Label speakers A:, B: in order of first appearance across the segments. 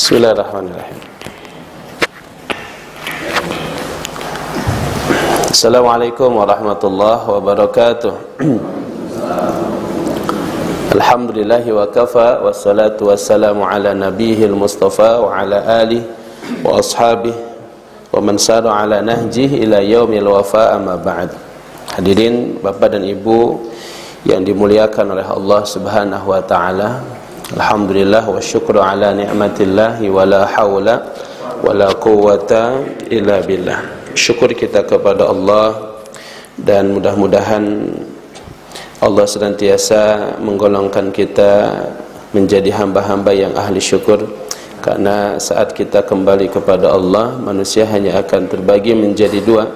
A: Bismillahirrahmanirrahim. Assalamualaikum warahmatullahi wabarakatuh. Alhamdulillahi wa kafa, wassalatu wassalamu ala nabiyil mustafa wa ala alihi wa ashabihi wa man sara ala nahjihi ila yaumil wafa, amma ba'd. Hadirin Bapak dan Ibu yang dimuliakan oleh Allah Subhanahu wa taala, alhamdulillah wa syukru ala ni'matillahi wa la hawla wa la quwwata illa billah. Syukur kita kepada Allah, dan mudah-mudahan Allah senantiasa menggolongkan kita menjadi hamba-hamba yang ahli syukur. Karena saat kita kembali kepada Allah, manusia hanya akan terbagi menjadi dua,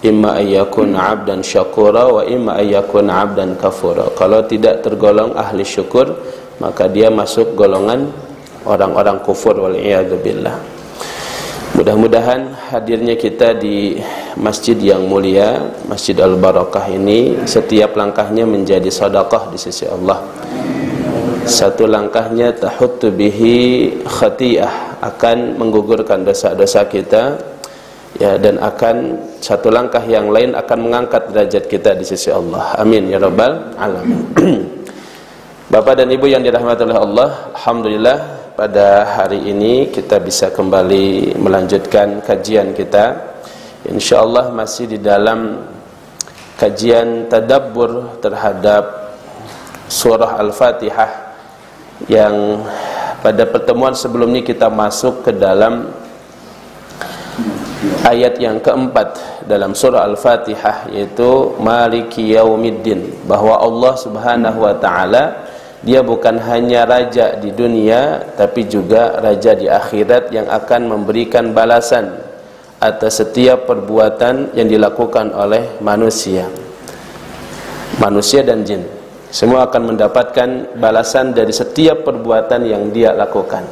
A: imma ayyakun 'abdan syakura wa imma ayyakun 'abdan kafura. Kalau tidak tergolong ahli syukur, maka dia masuk golongan orang-orang kufur, wal'iyadu billah. Mudah-mudahan hadirnya kita di masjid yang mulia, Masjid Al-Barakah ini, setiap langkahnya menjadi sedekah di sisi Allah. Satu langkahnya tahuttu bihi khati'ah, akan menggugurkan dosa-dosa kita, ya, dan akan satu langkah yang lain akan mengangkat derajat kita di sisi Allah. Amin ya rabbal alamin. Bapak dan Ibu yang dirahmati oleh Allah, alhamdulillah pada hari ini kita bisa kembali melanjutkan kajian kita. InsyaAllah masih di dalam kajian tadabbur terhadap surah Al-Fatihah, yang pada pertemuan sebelumnya kita masuk ke dalam ayat yang keempat dalam surah Al-Fatihah, yaitu Maliki Yaumiddin, bahwa Allah Subhanahu wa ta'ala Dia bukan hanya raja di dunia, tapi juga raja di akhirat yang akan memberikan balasan atas setiap perbuatan yang dilakukan oleh manusia dan jin. Semua akan mendapatkan balasan dari setiap perbuatan yang dia lakukan.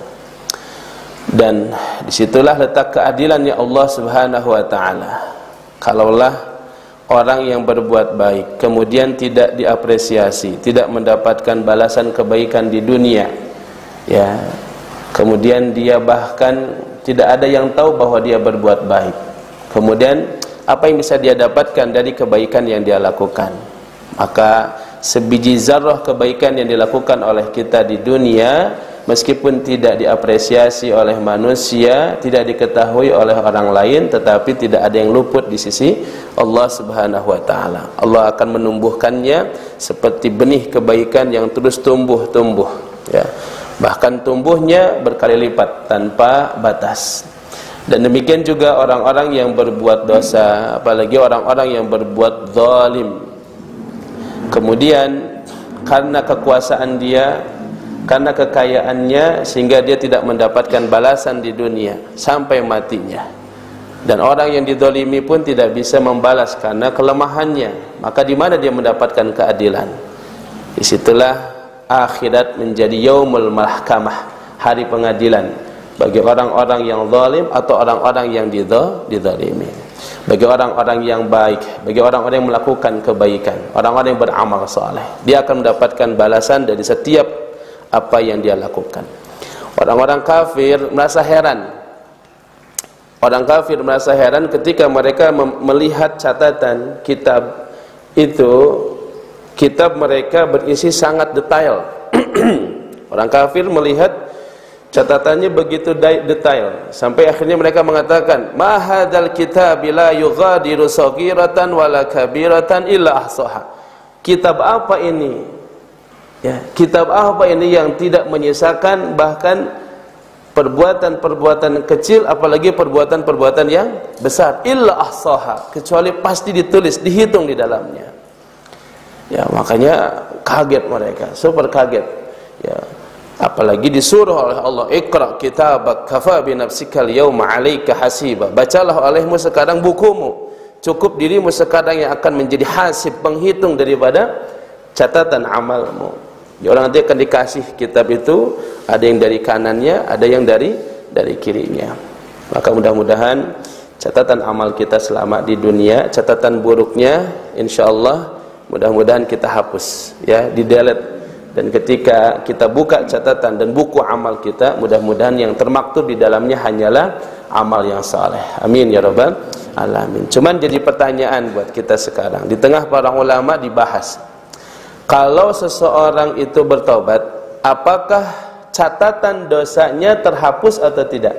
A: Dan disitulah letak keadilannya Allah Subhanahu wa ta'ala. Kalaulah orang yang berbuat baik kemudian tidak diapresiasi, tidak mendapatkan balasan kebaikan di dunia, ya, kemudian dia bahkan tidak ada yang tahu bahwa dia berbuat baik, kemudian apa yang bisa dia dapatkan dari kebaikan yang dia lakukan? Maka sebiji zarrah kebaikan yang dilakukan oleh kita di dunia, meskipun tidak diapresiasi oleh manusia, tidak diketahui oleh orang lain, tetapi tidak ada yang luput di sisi Allah Subhanahu wa ta'ala. Allah akan menumbuhkannya seperti benih kebaikan yang terus tumbuh, ya. Bahkan tumbuhnya berkali lipat tanpa batas. Dan demikian juga orang-orang yang berbuat dosa, apalagi orang-orang yang berbuat zalim, kemudian karena kekuasaan dia, karena kekayaannya, sehingga dia tidak mendapatkan balasan di dunia sampai matinya. Dan orang yang dizalimi pun tidak bisa membalas karena kelemahannya. Maka di mana dia mendapatkan keadilan? Disitulah akhirat menjadi yaumul mahkamah, hari pengadilan bagi orang-orang yang zalim atau orang-orang yang dizalimi. Bagi orang-orang yang baik, bagi orang-orang yang melakukan kebaikan, orang-orang yang beramal saleh, dia akan mendapatkan balasan dari setiap apa yang dia lakukan. Orang-orang kafir merasa heran. Orang kafir merasa heran ketika mereka melihat catatan kitab itu. Kitab mereka berisi sangat detail. Orang kafir melihat catatannya begitu detail, sampai akhirnya mereka mengatakan, "Ma hadzal kitab la yughadiru shaghiratan wala kabiratan illa ahsaha." Kitab apa ini? Ya, kitab apa ini yang tidak menyisakan bahkan perbuatan-perbuatan kecil, apalagi perbuatan-perbuatan yang besar, illa ahsaha, kecuali pasti ditulis, dihitung di dalamnya. Ya, makanya kaget mereka, super kaget. Ya, apalagi disuruh oleh Allah, "Iqra kitabak kafa bi nafsikal yawma 'alaika hasiba." Bacalah olehmu sekarang bukumu, cukup dirimu sekarang yang akan menjadi hasib, penghitung daripada catatan amalmu. Orang nanti akan dikasih kitab itu, ada yang dari kanannya, ada yang dari kirinya. Maka mudah-mudahan catatan amal kita selama di dunia, catatan buruknya insyaallah mudah-mudahan kita hapus, ya, di delete Dan ketika kita buka catatan dan buku amal kita, mudah-mudahan yang termaktub di dalamnya hanyalah amal yang saleh. Amin ya rabbal alamin. Cuman jadi pertanyaan buat kita sekarang, di tengah para ulama dibahas, kalau seseorang itu bertobat, apakah catatan dosanya terhapus atau tidak?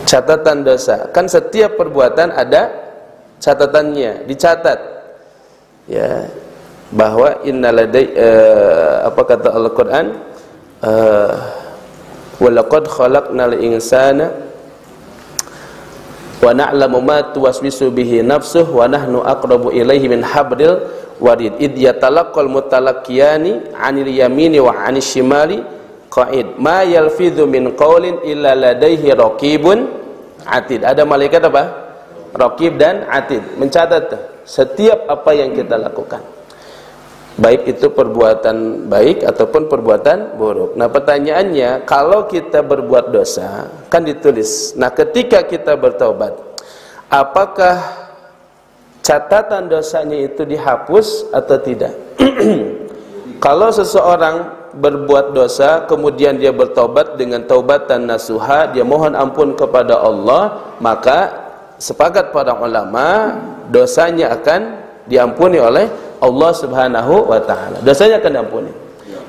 A: Catatan dosa, kan setiap perbuatan ada catatannya, dicatat. Ya, bahwa innaladai apa kata Al-Qur'an, walaqad khalaqnal insana wa na'lamu ma tuwaswisu bihi nafsuhu wa nahnu aqrabu ilaihi min hablil warid id yatalaqqal mutalaqqiyani 'anil yamini wa 'anil shimali qa'id ma yalfidhu min qaulin illa ladaihi raqibun atid. Ada malaikat apa? Raqib dan atid, mencatat setiap apa yang kita lakukan, baik itu perbuatan baik ataupun perbuatan buruk. Nah pertanyaannya, kalau kita berbuat dosa kan ditulis. Nah ketika kita bertobat, apakah catatan dosanya itu dihapus atau tidak? Kalau seseorang berbuat dosa kemudian dia bertobat dengan taubatan nasuha, dia mohon ampun kepada Allah, maka sepakat para ulama dosanya akan diampuni oleh Allah Subhanahu wa taala. Dosanya akan diampuni.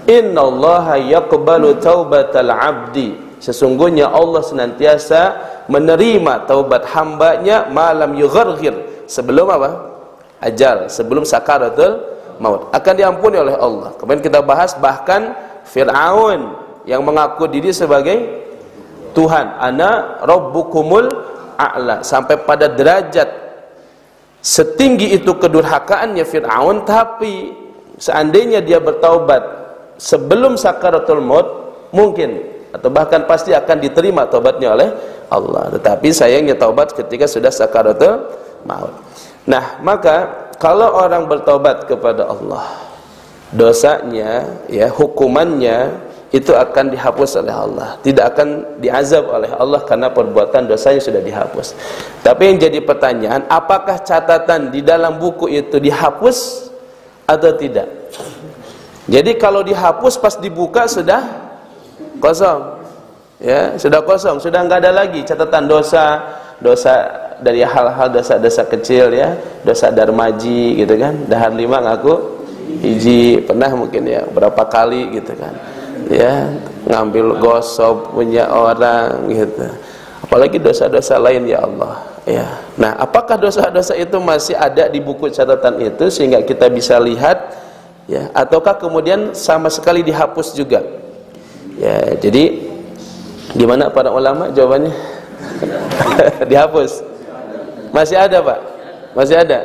A: Innallaha yaqbalu taubatal 'abdi. Sesungguhnya Allah senantiasa menerima taubat hambanya malam yugharghir, sebelum apa? Ajal, sebelum sakaratul maut. Akan diampuni oleh Allah. Kemudian kita bahas bahkan Fir'aun yang mengaku diri sebagai Tuhan, ana rabbukumul a'la, sampai pada derajat setinggi itu kedurhakaannya Fir'aun, tapi seandainya dia bertaubat sebelum sakaratul maut, mungkin atau bahkan pasti akan diterima taubatnya oleh Allah. Tetapi sayangnya taubat ketika sudah sakaratul maut. Nah, maka kalau orang bertaubat kepada Allah, dosanya, ya, hukumannya itu akan dihapus oleh Allah, tidak akan diazab oleh Allah karena perbuatan dosanya sudah dihapus. Tapi yang jadi pertanyaan, apakah catatan di dalam buku itu dihapus atau tidak? Jadi kalau dihapus pas dibuka sudah kosong, ya, sudah kosong, sudah nggak ada lagi catatan dosa dari hal-hal dosa-dosa kecil, ya, dosa darmaji gitu kan, dahar 5 ngaku hiji, pernah mungkin ya berapa kali gitu kan, ya, ngambil gosok punya orang gitu, apalagi dosa-dosa lain, ya Allah, ya. Nah, apakah dosa-dosa itu masih ada di buku catatan itu sehingga kita bisa lihat, ya, ataukah kemudian sama sekali dihapus juga? Ya, jadi gimana para ulama jawabannya? Dihapus. Masih ada, Pak? Masih ada?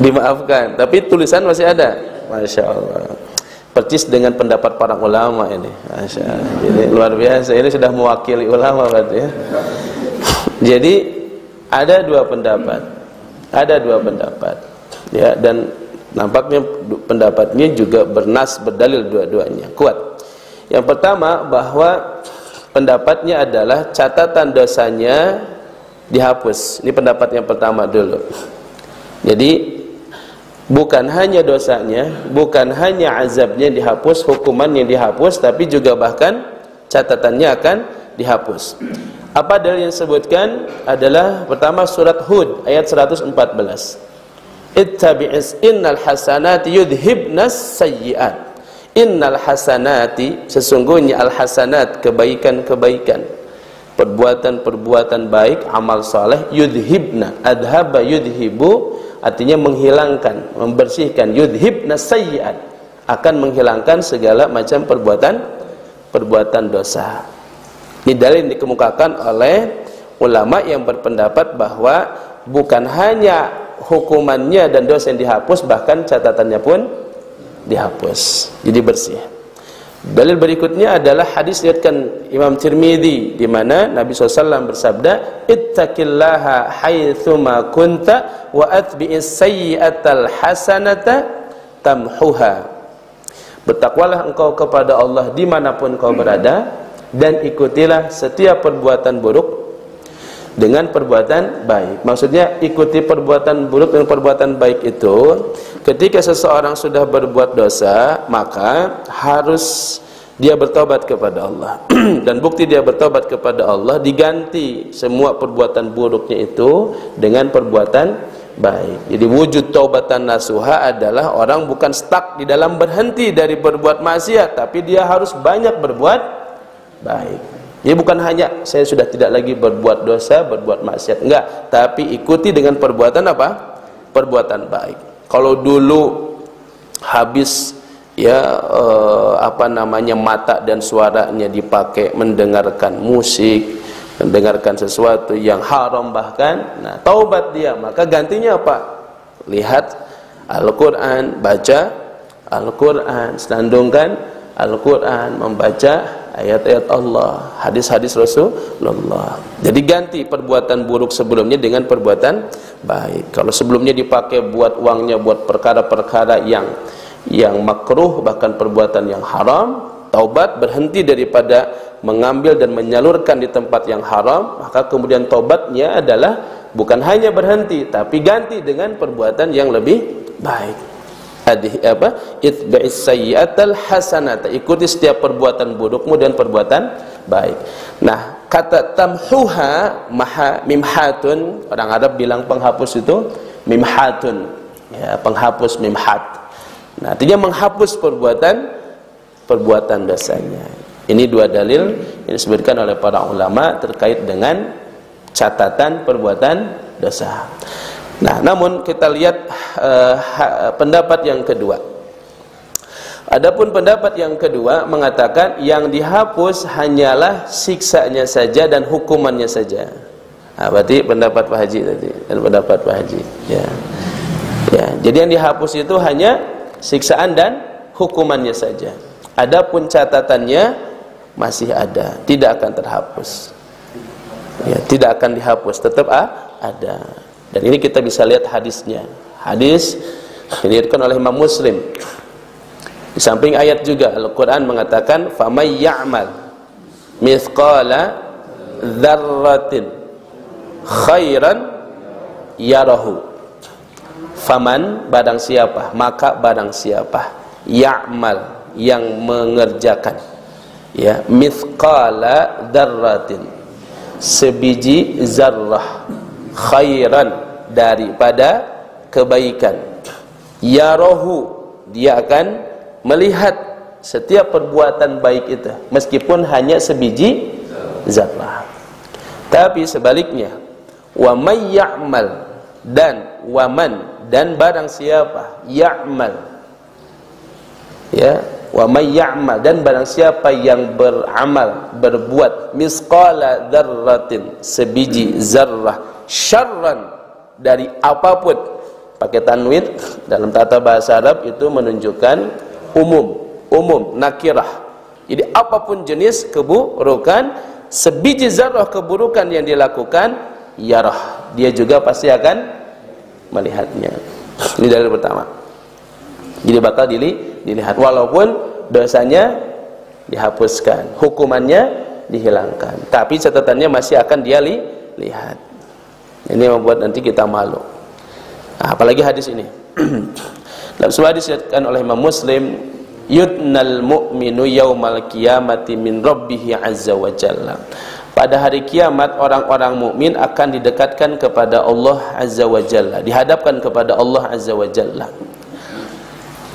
A: Dimaafkan, tapi tulisan masih ada. Masya Allah. Percis dengan pendapat para ulama ini. Masya Allah. Jadi luar biasa. Ini sudah mewakili ulama berarti, ya. Jadi ada dua pendapat. Ada dua pendapat. Ya, dan nampaknya pendapatnya juga berdalil dua-duanya kuat. Yang pertama, bahwa pendapatnya adalah catatan dosanya dihapus. Ini pendapat yang pertama dulu. Jadi bukan hanya dosanya, bukan hanya azabnya dihapus, hukumannya dihapus, tapi juga bahkan catatannya akan dihapus. Apa dalil yang disebutkan? Adalah pertama surat Hud ayat 114. Ittabi'is innal hasanati yudhibnas sayyi'at. Innal hasanati, sesungguhnya al hasanat, kebaikan-kebaikan, perbuatan-perbuatan baik, amal saleh, yudhibna, adhaba yudhibu, artinya menghilangkan, membersihkan, yudhibna sayyi'at, akan menghilangkan segala macam perbuatan dosa. Ini dalil yang dikemukakan oleh ulama yang berpendapat bahwa bukan hanya hukumannya dan dosa yang dihapus, bahkan catatannya pun dihapus, jadi bersih. Dalil berikutnya adalah hadis riwayatkan Imam Tirmidzi, di mana Nabi SAW bersabda, ittaqillaha haitsuma kunta wa atbi'is sayyi'atal hasanata tamhuha. Bertakwalah engkau kepada Allah dimanapun kau berada, dan ikutilah setiap perbuatan buruk, dengan perbuatan baik. Maksudnya ikuti perbuatan buruk dengan perbuatan baik itu, ketika seseorang sudah berbuat dosa, maka harus dia bertobat kepada Allah. Dan bukti dia bertobat kepada Allah, diganti semua perbuatan buruknya itu dengan perbuatan baik. Jadi wujud taubatan nasuha adalah orang bukan stuck di dalam berhenti dari berbuat maksiat, tapi dia harus banyak berbuat baik. Jadi bukan hanya saya sudah tidak lagi berbuat dosa, berbuat maksiat, enggak, tapi ikuti dengan perbuatan apa? Perbuatan baik. Kalau dulu habis mata dan suaranya dipakai mendengarkan musik, mendengarkan sesuatu yang haram bahkan, nah taubat dia, maka gantinya apa? Lihat Al-Quran, baca Al-Quran, senandungkan Al-Quran, membaca ayat-ayat Allah, hadis-hadis Rasulullah. Jadi ganti perbuatan buruk sebelumnya dengan perbuatan baik. Kalau sebelumnya dipakai buat uangnya buat perkara-perkara yang makruh, bahkan perbuatan yang haram, taubat, berhenti daripada mengambil dan menyalurkan di tempat yang haram, maka kemudian taubatnya adalah bukan hanya berhenti, tapi ganti dengan perbuatan yang lebih baik. Itba'is sayyi'atal hasanata, ikuti setiap perbuatan burukmu dan perbuatan baik. Nah, kata tamhuha mimhatun, orang Arab bilang penghapus itu mimhatun, ya, penghapus, mimhat. Nah, artinya menghapus perbuatan dosanya. Ini dua dalil yang disebutkan oleh para ulama terkait dengan catatan perbuatan dosa. Nah, namun kita lihat pendapat yang kedua. Adapun pendapat yang kedua mengatakan yang dihapus hanyalah siksanya saja dan hukumannya saja. Nah, berarti pendapat Pak Haji tadi dan pendapat Pak Haji. Ya. Jadi yang dihapus itu hanya siksaan dan hukumannya saja. Adapun catatannya masih ada, tidak akan terhapus. Ya, tidak akan dihapus, tetap ada. Dan ini kita bisa lihat hadisnya. Hadis diriwayatkan oleh Imam Muslim. Di samping ayat juga Al-Quran mengatakan, "Faman ya'mal mithqala dzarratin khairan yarahu." Faman, barang siapa, maka barang siapa, ya'mal, yang mengerjakan, ya, mithqala dzarratin, sebiji zarrah, khairan, daripada kebaikan, yarahu, dia akan melihat setiap perbuatan baik itu meskipun hanya sebiji zarrah. Tapi sebaliknya, wa may ya'mal, dan waman, dan barang siapa ya'mal, ya, wa may ya'mal, dan barang siapa yang beramal, berbuat misqala dzarratin, sebiji zarrah, syarran, dari apapun, pakai tanwin dalam tata bahasa Arab itu menunjukkan umum, nakirah. Jadi apapun jenis keburukan, sebiji zarrah keburukan yang dilakukan, yarah, dia juga pasti akan melihatnya. Ini dalil pertama. Jadi bakal dilihat walaupun dosanya dihapuskan, hukumannya dihilangkan, tapi catatannya masih akan dia lihat. Ini membuat nanti kita malu. Nah, apalagi hadis ini. Dalam sebuah hadis diriwayatkan oleh Imam Muslim, yudnal mu'minu yaumal qiyamati min rabbih azza wa jalla. Pada hari kiamat orang-orang mukmin akan didekatkan kepada Allah azza wa jalla, dihadapkan kepada Allah azza wa jalla.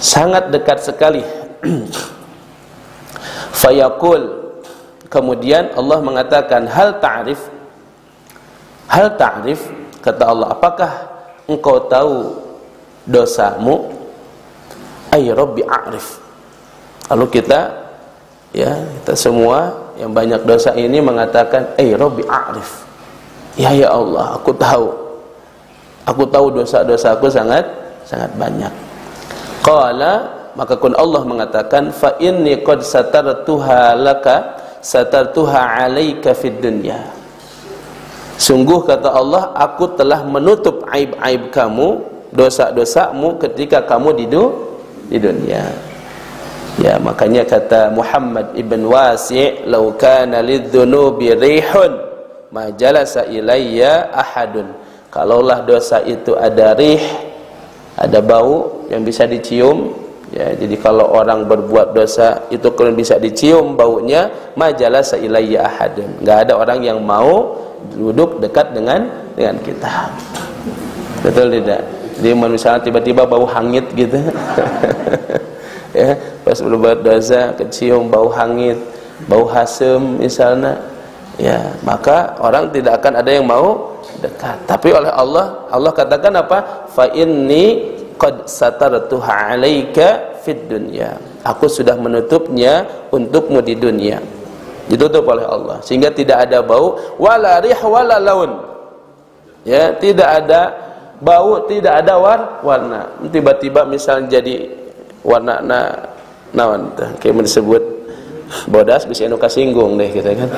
A: Sangat dekat sekali. Fayaqul, kemudian Allah mengatakan, hal ta'rif, kata Allah, apakah engkau tahu dosamu? Ay Rabbi a'rif. Lalu kita semua yang banyak dosa ini mengatakan, ay Rabbi a'rif, ya Allah, aku tahu dosa-dosaku sangat banyak. Qala, maka kun Allah mengatakan, fa inni qad satartuha alaika fid dunya. Sungguh, kata Allah, aku telah menutup aib-aib kamu, dosa-dosamu ketika kamu di dunia. Ya, makanya kata Muhammad ibn Wasi', "Lau kana lidzunubi rihun majalasa ilayya ahadun. Kalaulah dosa itu ada rih, ada bau yang bisa dicium, ya, jadi kalau orang berbuat dosa itu kalau bisa dicium baunya, majalasa ilayya ahadun. Enggak ada orang yang mau duduk dekat dengan kita. Betul tidak? Jadi misalnya tiba-tiba bau hangit gitu. Ya, pas berbuat dosa kecium bau hangit, bau hasem misalnya, ya, maka orang tidak akan ada yang mau dekat. Tapi oleh Allah katakan apa? Fa inni qad satartuha 'alaika fid dunya. Aku sudah menutupnya untukmu di dunia. Ditutup oleh Allah sehingga tidak ada bau, wala rih wala laun. Ya, tidak ada bau, tidak ada warna. Tiba-tiba misalnya jadi warna naon teh kayak disebut bodas bisa anu kasinggung deh gitu kan.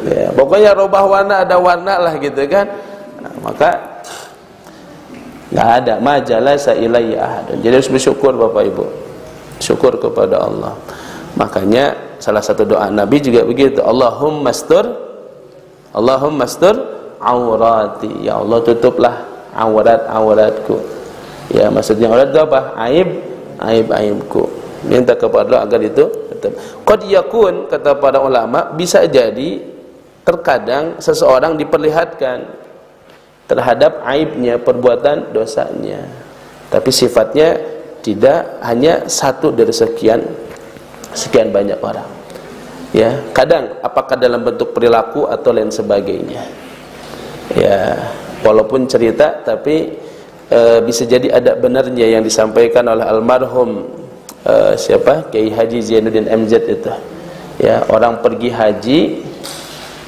A: Ya, pokoknya robah warna, ada warna lah gitu kan. Nah, maka enggak ada majalasa ilayya ahadun. Jadi harus bersyukur Bapak Ibu. Syukur kepada Allah. Makanya salah satu doa Nabi juga begitu, Allahumma astur aurati. Ya Allah, tutuplah aurat-auratku. Ya, maksudnya aurat itu apa? Aib-aibku. Minta kepada Allah agar itu tetap. Qad yakun, kata para ulama, bisa jadi terkadang seseorang diperlihatkan terhadap aibnya, perbuatan dosanya, tapi sifatnya tidak hanya satu dari sekian banyak orang. Ya, kadang apakah dalam bentuk perilaku atau lain sebagainya. Ya, walaupun cerita tapi bisa jadi ada benarnya yang disampaikan oleh almarhum siapa? Kiai Haji Zainuddin MZ itu. Ya, orang pergi haji,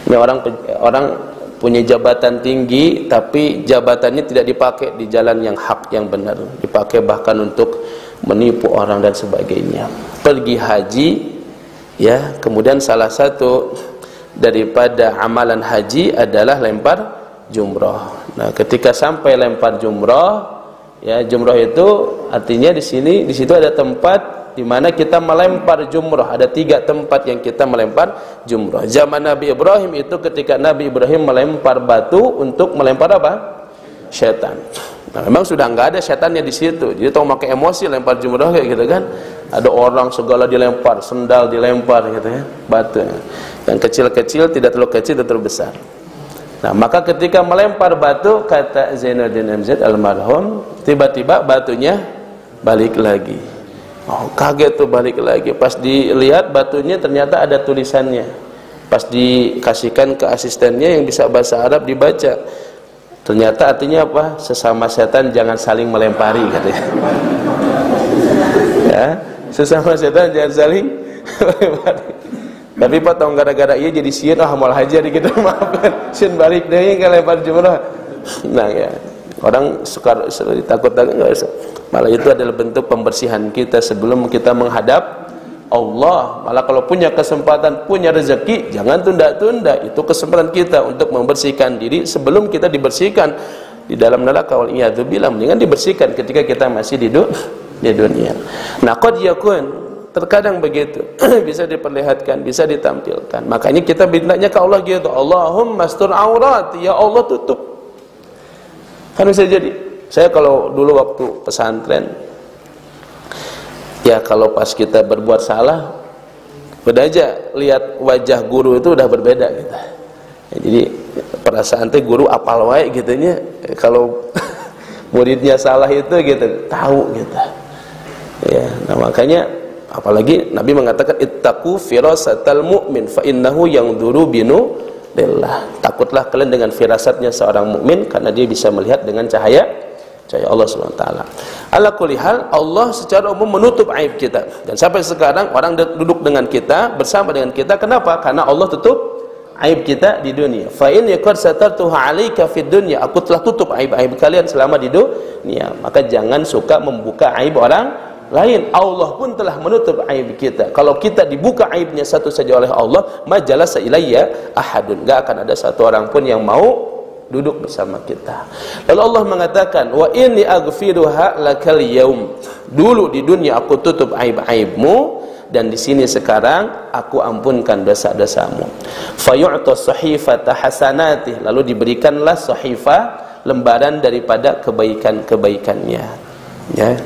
A: ini orang punya jabatan tinggi tapi jabatannya tidak dipakai di jalan yang hak, yang benar, dipakai bahkan untuk menipu orang dan sebagainya. Pergi haji, ya, kemudian salah satu daripada amalan haji adalah lempar jumrah. Nah, ketika sampai lempar jumrah, ya, jumrah itu artinya di situ ada tempat di mana kita melempar jumrah. Ada 3 tempat yang kita melempar jumrah. Zaman Nabi Ibrahim itu ketika Nabi Ibrahim melempar batu untuk melempar apa? Setan. Nah, memang sudah enggak ada setannya di situ. Jadi tahu pakai emosi lempar jumrah kayak gitu kan. Ada orang segala dilempar, sendal dilempar gitu ya, batu. Yang kecil-kecil tidak terlalu kecil, tidak terlalu besar. Nah, maka ketika melempar batu, kata Zainuddin MZ almarhum, tiba-tiba batunya balik lagi. Oh, kaget tuh, balik lagi. Pas dilihat batunya ternyata ada tulisannya. Pas dikasihkan ke asistennya yang bisa bahasa Arab, dibaca. Ternyata artinya apa? Sesama setan jangan saling melempari, katanya. Ya, sesama setan jangan saling melempari. Tapi potong gara-gara iya jadi sieun mal haji di kita maafkan. Sieun balik deui ka lempar jumrah. Nah, ya. Orang suka takut-takut enggak usah. Malah itu adalah bentuk pembersihan kita sebelum kita menghadap Allah. Malah kalau punya kesempatan, punya rezeki, jangan tunda-tunda. Itu kesempatan kita untuk membersihkan diri sebelum kita dibersihkan di dalam neraka, wal iyadzu billah. Mendingan dibersihkan ketika kita masih di dunia. Nah, qad yakun, terkadang begitu. Bisa diperlihatkan, bisa ditampilkan. Makanya kita mintanya ke Allah gitu, Allahumma astur aurati, ya Allah tutup. Kan bisa jadi. Saya kalau dulu waktu pesantren, ya kalau pas kita berbuat salah, udah aja lihat wajah guru itu udah berbeda gitu. Ya, jadi perasaan teh guru apal wae gitunya. Kalau muridnya salah itu gitu, tahu gitu. Ya, nah makanya apalagi Nabi mengatakan ittaqu firasatal mu'min fa innahu yanzuru binulillah. Takutlah kalian dengan firasatnya seorang mukmin karena dia bisa melihat dengan cahaya Allah Subhanahu wa taala. Ala kulli hal, Allah secara umum menutup aib kita. Dan sampai sekarang orang duduk dengan kita, bersama dengan kita. Kenapa? Karena Allah tutup aib kita di dunia. Fa in yaqad satartuha 'alaika fid dunya. Aku telah tutup aib-aib kalian selama di dunia. Maka jangan suka membuka aib orang lain. Allah pun telah menutup aib kita. Kalau kita dibuka aibnya satu saja oleh Allah, majalasa ilayya ahadun. Enggak akan ada satu orang pun yang mau duduk bersama kita. Lalu Allah mengatakan, wa inni aghfiruha lakal yaum. Dulu di dunia aku tutup aib-aibmu, dan di sini sekarang aku ampunkan dosa-dosamu. Fayu'ta sahifata hasanatih, lalu diberikanlah sahifah, lembaran daripada kebaikan-kebaikannya. Ya.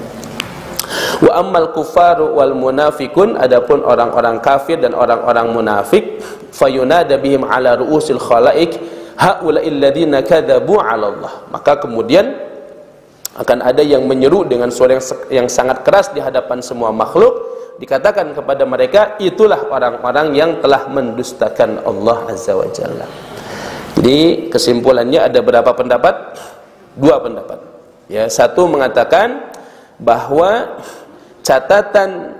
A: Wa ammal kufaru wal munafikun, adapun orang-orang kafir dan orang-orang munafik, fayunada bihim ala ru'usil khalaik haula'il ladzina kadzabu 'ala Allah. Maka kemudian akan ada yang menyeru dengan suara yang sangat keras di hadapan semua makhluk, dikatakan kepada mereka, itulah orang-orang yang telah mendustakan Allah Azza wa Jalla. Jadi kesimpulannya ada berapa pendapat? Dua pendapat. Ya, satu mengatakan bahwa catatan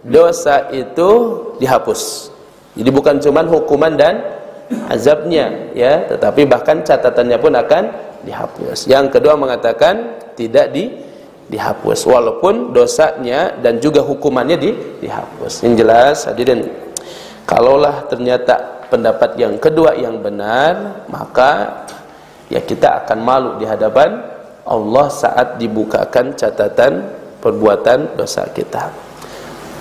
A: dosa itu dihapus. Jadi bukan cuma hukuman dan azabnya, ya, tetapi bahkan catatannya pun akan dihapus. Yang kedua mengatakan tidak dihapus, walaupun dosanya dan juga hukumannya dihapus. Yang jelas hadirin, kalaulah ternyata pendapat yang kedua yang benar, maka ya kita akan malu di hadapan Allah saat dibukakan catatan perbuatan dosa kita.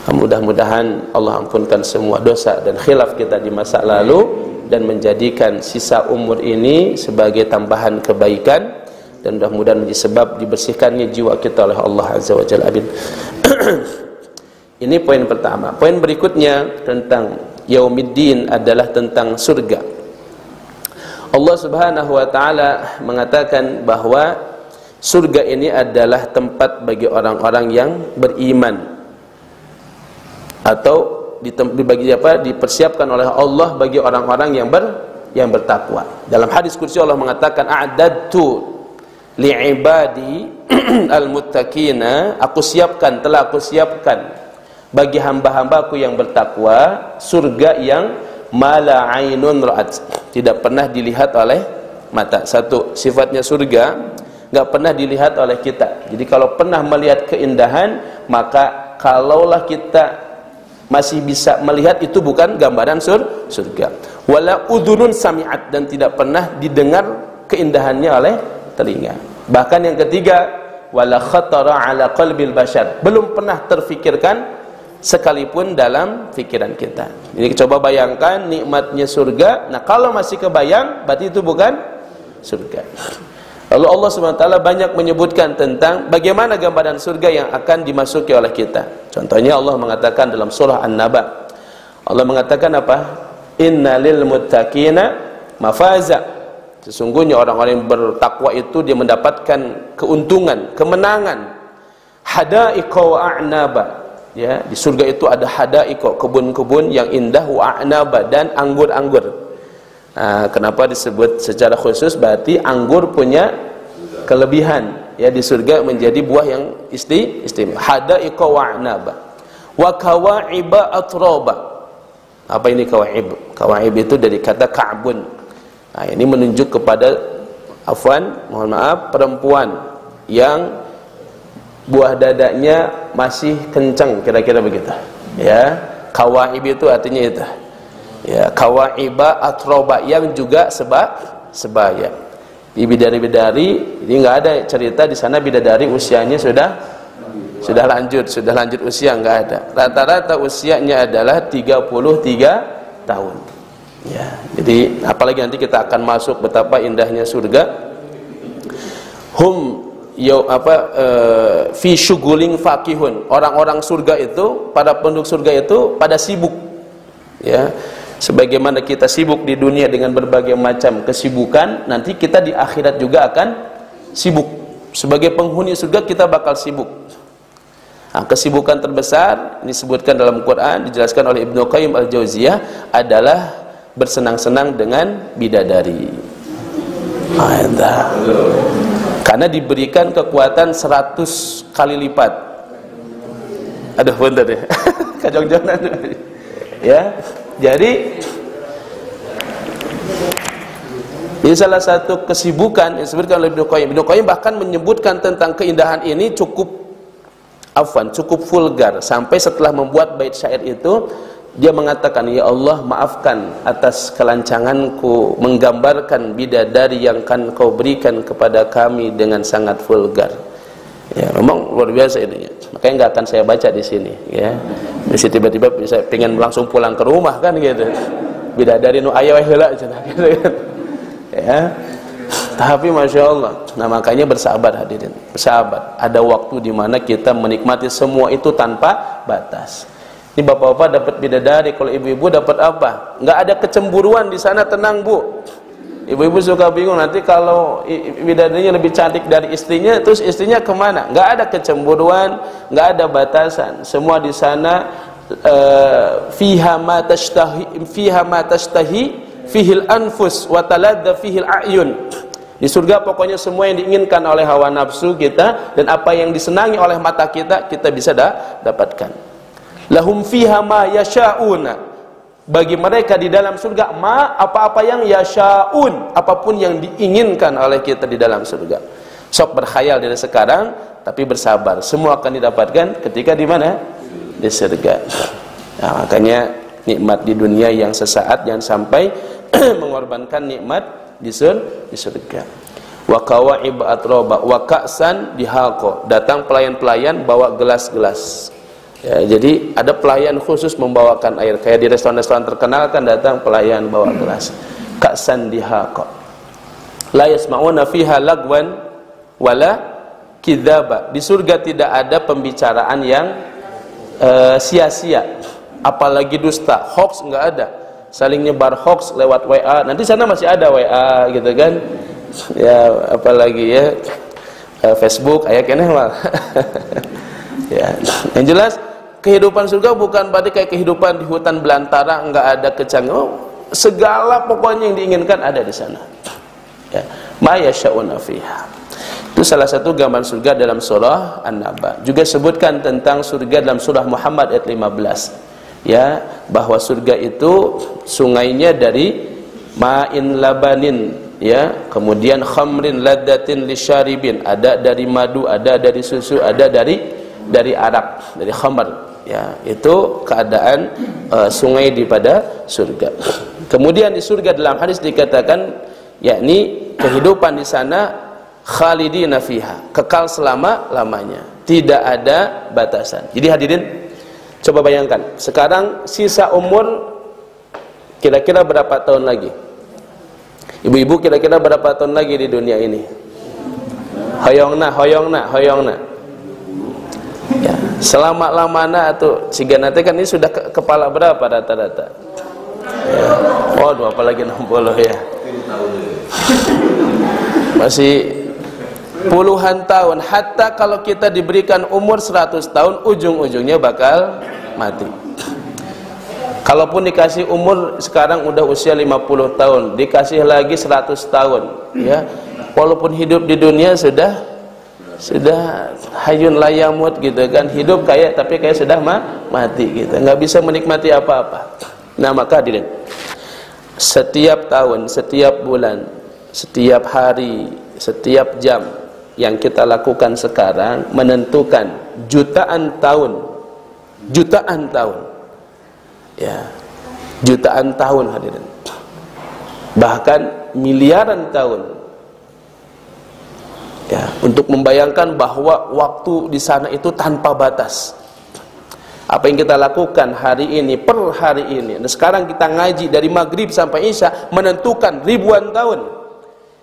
A: Mudah-mudahan Allah ampunkan semua dosa dan khilaf kita di masa lalu, dan menjadikan sisa umur ini sebagai tambahan kebaikan, dan mudah-mudahan menjadi sebab dibersihkannya jiwa kita oleh Allah Azza wa Jalla. Amin. Ini poin pertama. Poin berikutnya tentang Yaumiddin adalah tentang surga. Allah Subhanahu wa taala mengatakan bahwa surga ini adalah tempat bagi orang-orang yang beriman, atau dipersiapkan oleh Allah bagi orang-orang yang bertakwa. Dalam hadis qudsi Allah mengatakan, a'dadtu li'ibadi al-muttaqina, telah aku siapkan bagi hamba-hambaku yang bertakwa surga yang mala ainun ra'at, tidak pernah dilihat oleh mata. Satu, sifatnya surga enggak pernah dilihat oleh kita. Jadi kalau pernah melihat keindahan, maka kalaulah kita masih bisa melihat, itu bukan gambaran surga. Wala udhunun sami'at, dan tidak pernah didengar keindahannya oleh telinga. Bahkan yang ketiga, wala khatara ala qalbil bashar, belum pernah terfikirkan sekalipun dalam pikiran kita. Jadi coba bayangkan nikmatnya surga. Nah, kalau masih kebayang, berarti itu bukan surga. Lalu Allah SWT banyak menyebutkan tentang bagaimana gambaran surga yang akan dimasuki oleh kita. Contohnya Allah mengatakan dalam surah An-Naba, Allah mengatakan apa? Innalil muttaqina mafaza, sesungguhnya orang-orang yang bertakwa itu dia mendapatkan keuntungan, kemenangan. Hadaiqa wa a'naba, ya, di surga itu ada hadaiqa, kebun-kebun yang indah, wa a'naba, dan anggur-anggur. Nah, kenapa disebut secara khusus? Berarti anggur punya kelebihan, ya, di surga menjadi buah yang istimewa. Hadaiqa wa a'naba wa kawa'iba atraba. Apa ini kawaib? Kawaib itu dari kata ka'bun. Nah, ini menunjuk kepada perempuan yang buah dadanya masih kencang, kira-kira begitu. Ya, kawaib itu artinya itu. Ya, kawaiba atroba, yang juga sebaya. Di bidadari, ini enggak ada cerita di sana bidadari usianya sudah lanjut usia, enggak ada. Rata-rata usianya adalah 33 tahun. Ya, jadi apalagi nanti kita akan masuk betapa indahnya surga. Fi syughulin faqihun. Orang-orang surga itu, para penduduk surga itu pada sibuk. Ya. Sebagaimana kita sibuk di dunia dengan berbagai macam kesibukan, nanti kita di akhirat juga akan sibuk. Sebagai penghuni surga kita bakal sibuk. Nah, kesibukan terbesar ini disebutkan dalam Quran, dijelaskan oleh Ibnu Qayyim Al-Jauziyah, adalah bersenang-senang dengan bidadari. Karena diberikan kekuatan 100 kali lipat. Aduh, bentar deh. Kajong-jongan. Ya. Jadi ini salah satu kesibukan yang disebutkan oleh Ibnu Qayyim. Ibnu Qayyim bahkan menyebutkan tentang keindahan ini cukup vulgar, sampai setelah membuat bait syair itu dia mengatakan, ya Allah, maafkan atas kelancanganku menggambarkan bidadari yang kan kau berikan kepada kami dengan sangat vulgar. Ya, memang luar biasa ini. Makanya nggak akan saya baca di sini. Ya, bisa tiba-tiba bisa pengen langsung pulang ke rumah kan gitu. Bidadari nu aya wae heula cenah gitu kan. Ya. Tapi Masya Allah. Nah makanya bersabar hadirin. Bersabar. Ada waktu di mana kita menikmati semua itu tanpa batas. Ini bapak-bapak dapat bidadari, kalau ibu-ibu dapat apa? Nggak ada kecemburuan di sana, tenang bu. Ibu-ibu suka bingung nanti kalau bidadarinya lebih cantik dari istrinya, terus istrinya kemana? Nggak ada kecemburuan, nggak ada batasan. Semua di sana fiha ma tashtahi fihil anfus wa taladda fihil a'yun. Di surga pokoknya semua yang diinginkan oleh hawa nafsu kita dan apa yang disenangi oleh mata kita, kita bisa dapatkan. Lahum fiha ma yasha'una. Bagi mereka di dalam surga ma, apa-apa yang yasha'un, apapun yang diinginkan oleh kita di dalam surga. Sok berkhayal dari sekarang, tapi bersabar. Semua akan didapatkan ketika di mana? Di surga. Nah, makanya nikmat di dunia yang sesaat jangan sampai mengorbankan nikmat di surga. Wa kawa'ib atroba wa ka'san dihalqa. Datang pelayan-pelayan bawa gelas-gelas. Ya, jadi ada pelayan khusus membawakan air. Kayak di restoran-restoran terkenal kan datang pelayan bawa gelas. Ka'san dihalqa. La yasma'una fiha lagwan wala kidzaba. Di surga tidak ada pembicaraan yang sia-sia, apalagi dusta, hoax nggak ada. Saling nyebar hoax lewat WA. Nanti sana masih ada WA gitu kan. Ya, apalagi ya Facebook aya keneh mah. Ya, yang jelas kehidupan surga bukan berarti kayak kehidupan di hutan belantara, nggak ada kecanggihan. Segala pokoknya yang diinginkan ada di sana. Ya, ma yasha'una fiha. Itu salah satu gambaran surga dalam surah An-Naba. Juga sebutkan tentang surga dalam surah Muhammad ayat 15. Ya, bahwa surga itu sungainya dari ma'in labanin, ya, kemudian khamrin laddatin lisyaribin, ada dari madu, ada dari susu, ada dari arak, dari khamr. Ya, itu keadaan sungai di pada surga. Kemudian di surga dalam hadis dikatakan, yakni kehidupan di sana khalidina fiha, kekal selama-lamanya, tidak ada batasan. Jadi hadirin, coba bayangkan, sekarang sisa umur kira-kira berapa tahun lagi? Ibu-ibu kira-kira berapa tahun lagi di dunia ini? Hoyongna. Ya, selama-lamana atau siga nanti kan ini sudah kepala berapa rata-rata? Ya. Waduh, apalagi 60 ya. Masih puluhan tahun. Hatta kalau kita diberikan umur 100 tahun, ujung-ujungnya bakal mati. Kalaupun dikasih umur sekarang udah usia 50 tahun, dikasih lagi 100 tahun, ya, walaupun hidup di dunia sudah hayun layamut gitu kan, hidup kayak tapi kayak sudah mati gitu, nggak bisa menikmati apa-apa. Nah maka hadirin, setiap tahun, setiap bulan, setiap hari, setiap jam yang kita lakukan sekarang menentukan jutaan tahun, ya, jutaan tahun hadirin, bahkan miliaran tahun, ya, untuk membayangkan bahwa waktu di sana itu tanpa batas. Apa yang kita lakukan hari ini, per hari ini, dan sekarang kita ngaji dari maghrib sampai isya, menentukan ribuan tahun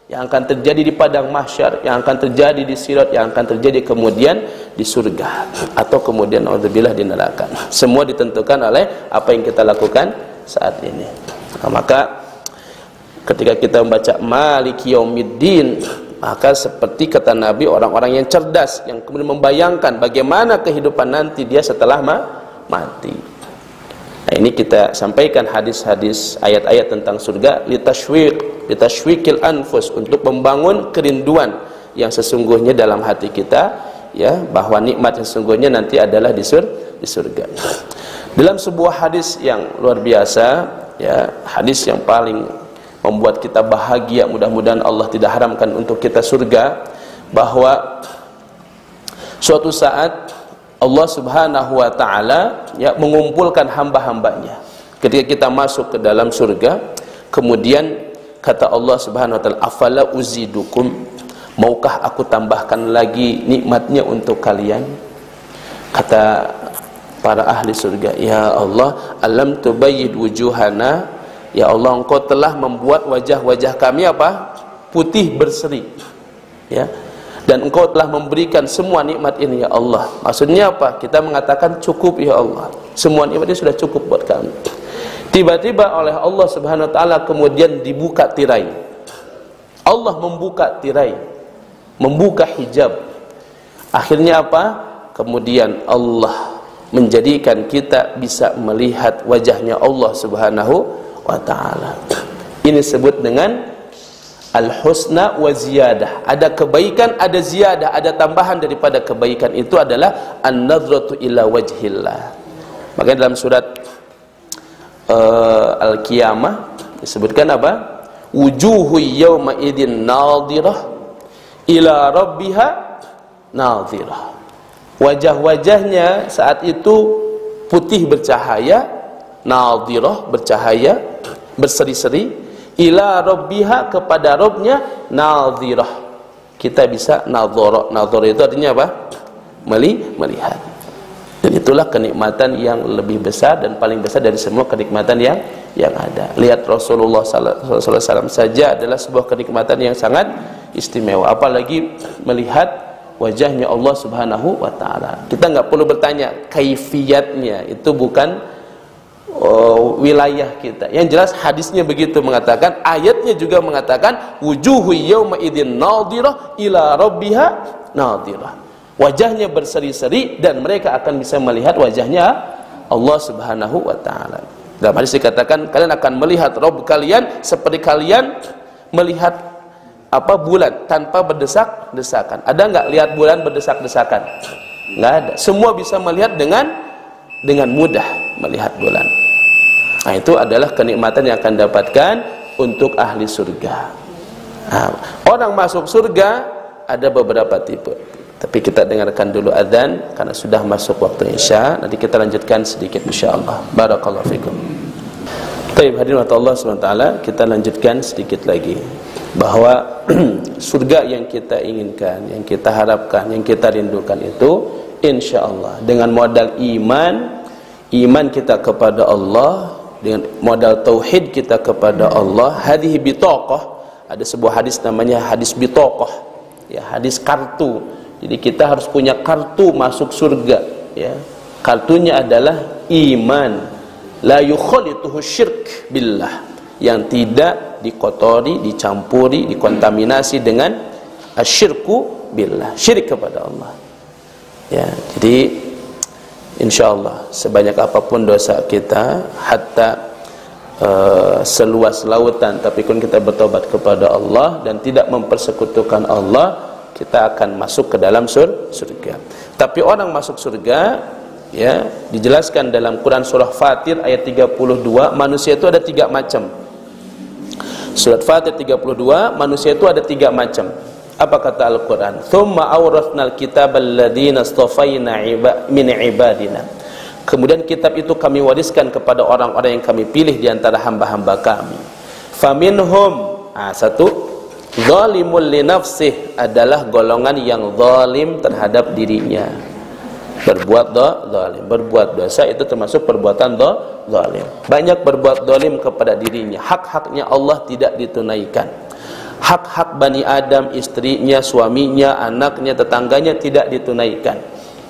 A: yang akan terjadi di padang mahsyar, yang akan terjadi di sirat, yang akan terjadi kemudian di surga, atau kemudian naudzubillah di neraka. Semua ditentukan oleh apa yang kita lakukan saat ini. Nah, maka ketika kita membaca Maliki Yaumiddin, maka seperti kata Nabi, orang-orang yang cerdas yang kemudian membayangkan bagaimana kehidupan nanti dia setelah mati. Nah, ini kita sampaikan hadis-hadis, ayat-ayat tentang surga litashwiqil anfus, untuk membangun kerinduan yang sesungguhnya dalam hati kita, ya, bahwa nikmat yang sesungguhnya nanti adalah di surga. Dalam sebuah hadis yang luar biasa, ya, hadis yang paling membuat kita bahagia, mudah-mudahan Allah tidak haramkan untuk kita surga, bahwa suatu saat Allah Subhanahu wa taala ya mengumpulkan hamba-hambanya. Ketika kita masuk ke dalam surga, kemudian kata Allah Subhanahu wa taala, afala uzidukum, maukah aku tambahkan lagi nikmatnya untuk kalian? Kata para ahli surga, ya Allah, alam tubayyid wujuhana, ya Allah, engkau telah membuat wajah-wajah kami apa? Putih berseri, ya. Dan engkau telah memberikan semua nikmat ini, ya Allah. Maksudnya apa? Kita mengatakan cukup, ya Allah, semua nikmat ini sudah cukup buat kami. Tiba-tiba oleh Allah Subhanahu wa taala kemudian dibuka tirai. Allah membuka tirai, membuka hijab. Akhirnya apa? Kemudian Allah menjadikan kita bisa melihat wajahnya Allah Subhanahu wa taala. Ini disebut dengan al-husna wa ziyadah. Ada kebaikan, ada ziyadah, ada tambahan daripada kebaikan. Itu adalah an-nadratu ila wajhillah. Makanya dalam surat Al-Qiyamah disebutkan apa? Wujuhu yawma idin nadhirah ila rabbiha nadhirah. Wajah-wajahnya saat itu putih bercahaya, nadhirah bercahaya, berseri-seri, ila rabbiha kepada Rabbnya nadhirah. Kita bisa nadhara. Nadhara itu artinya apa? Melihat. Dan itulah kenikmatan yang lebih besar dan paling besar dari semua kenikmatan yang ada. Lihat Rasulullah sallallahu alaihi wasallam saja adalah sebuah kenikmatan yang sangat istimewa, apalagi melihat wajahnya Allah Subhanahu wa taala. Kita nggak perlu bertanya kaifiyatnya, itu bukan wilayah kita. Yang jelas hadisnya begitu mengatakan, ayatnya juga mengatakan wujuhu yauma idzin nadhirah ila rabbiha nadhirah. Wajahnya berseri-seri dan mereka akan bisa melihat wajahnya Allah Subhanahu wa taala. Dalam hadis dikatakan, kalian akan melihat Rabb kalian seperti kalian melihat apa? Bulan tanpa berdesak-desakan. Ada enggak lihat bulan berdesak-desakan? Enggak ada. Semua bisa melihat dengan mudah melihat bulan. Nah, itu adalah kenikmatan yang akan dapatkan untuk ahli surga. Nah, orang masuk surga ada beberapa tipe. Tapi kita dengarkan dulu adzan karena sudah masuk waktu Isya. Nanti kita lanjutkan sedikit insyaallah. Barakallahu fikum. Baik, hadirin Allah SWT, kita lanjutkan sedikit lagi bahwa surga yang kita inginkan, yang kita harapkan, yang kita rindukan itu insyaallah dengan modal iman kita kepada Allah, dengan modal tauhid kita kepada Allah. Hadhihi bitaqah, ada sebuah hadis namanya hadis bitaqah, ya, hadis kartu. Jadi kita harus punya kartu masuk surga, ya. Kartunya adalah iman, la yukhalituhu syirk billah, yang tidak dikotori, dicampuri, dikontaminasi dengan asyirku billah, syirik kepada Allah. Ya, jadi insyaallah sebanyak apapun dosa kita, hatta seluas lautan, tapi pun kita bertobat kepada Allah dan tidak mempersekutukan Allah, kita akan masuk ke dalam surga. Tapi orang masuk surga, ya, dijelaskan dalam Quran surah Fatir ayat 32, manusia itu ada 3 macam. Surat Fatir 32, manusia itu ada 3 macam. Apa kata Al-Quran? Thumma awrathnal kitab alladhina astafaina min ibadina. Kemudian kitab itu kami wariskan kepada orang-orang yang kami pilih di antara hamba-hamba kami. Faminhum, satu, zalimul li nafsih, adalah golongan yang zalim terhadap dirinya. Berbuat zalim, berbuat dosa itu termasuk perbuatan zalim. Banyak berbuat zalim kepada dirinya. Hak-haknya Allah tidak ditunaikan. Hak-hak Bani Adam, istrinya, suaminya, anaknya, tetangganya tidak ditunaikan.